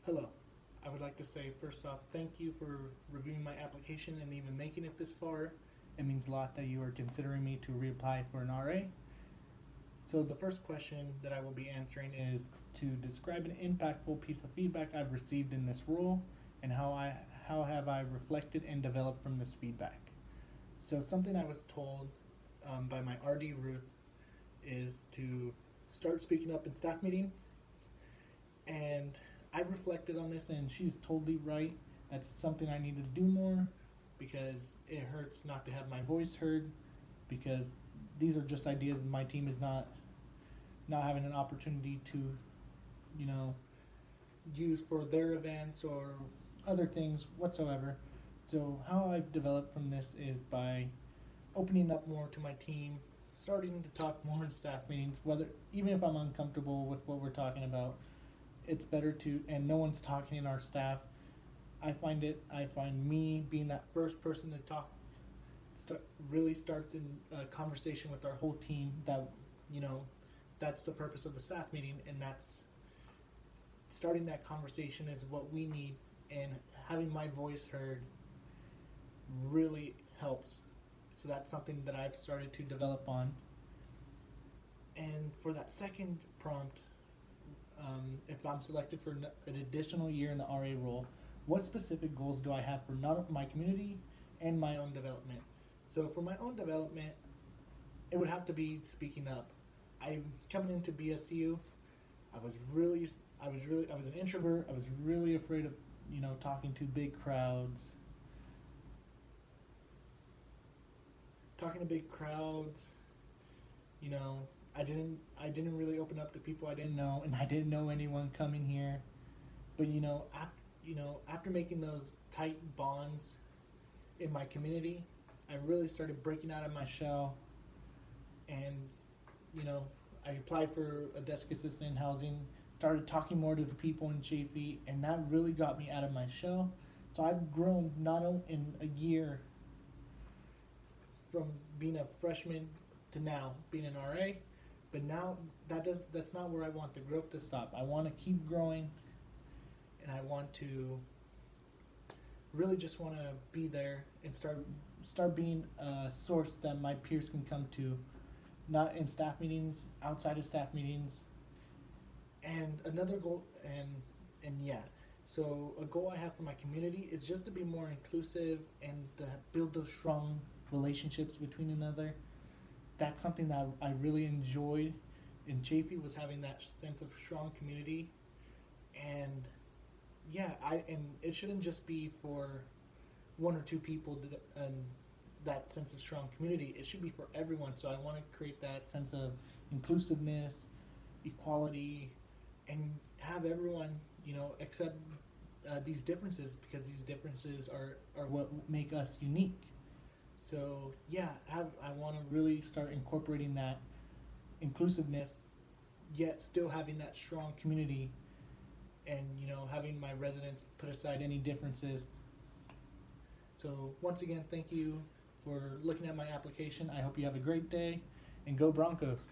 Hello. I would like to say first off, thank you for reviewing my application and even making it this far. It means a lot that you are considering me to reapply for an RA. So the first question that I will be answering is to describe an impactful piece of feedback I've received in this role and how have I reflected and developed from this feedback. So something I was told by my RD Ruth is to start speaking up in staff meetings, and I reflected on this, and she's totally right. That's something I need to do more because it hurts not to have my voice heard. Because these are just ideas, and my team is not having an opportunity to, you know, use for their events or other things whatsoever. So how I've developed from this is by opening up more to my team, starting to talk more in staff meetings, whether even if I'm uncomfortable with what we're talking about, it's better to, and no one's talking in our staff. I find me being that first person to talk really starts in a conversation with our whole team. You know that's the purpose of the staff meeting, and that's starting that conversation is what we need, and having my voice heard really helps. So that's something that I've started to develop on. And for that second prompt, if I'm selected for an additional year in the RA role, what specific goals do I have for not my community and my own development? So for my own development, it would have to be speaking up. I'm coming into BSU. I was an introvert. I was really afraid of, talking to big crowds. Talking to big crowds, you know, I didn't really open up to people I didn't know, and I didn't know anyone coming here. But after making those tight bonds in my community, I really started breaking out of my shell, and you know, I applied for a desk assistant in housing, started talking more to the people in Chafee, and that really got me out of my shell. So I've grown not only in a year from being a freshman to now being an RA, but now that's not where I want the growth to stop. I want to keep growing, and I want to really just want to be there and start being a source that my peers can come to, not in staff meetings, outside of staff meetings. And another goal, and yeah, so a goal I have for my community is just to be more inclusive and to build those strong relationships between another. That's something that I really enjoyed in Chafee, was having that sense of strong community. And yeah, and it shouldn't just be for one or two people and that sense of strong community. It should be for everyone. So I want to create that sense of inclusiveness, equality, and have everyone, accept these differences, because these differences are what make us unique. So yeah, I want to really start incorporating that inclusiveness, yet still having that strong community, and having my residents put aside any differences. So once again, thank you for looking at my application. I hope you have a great day, and go Broncos.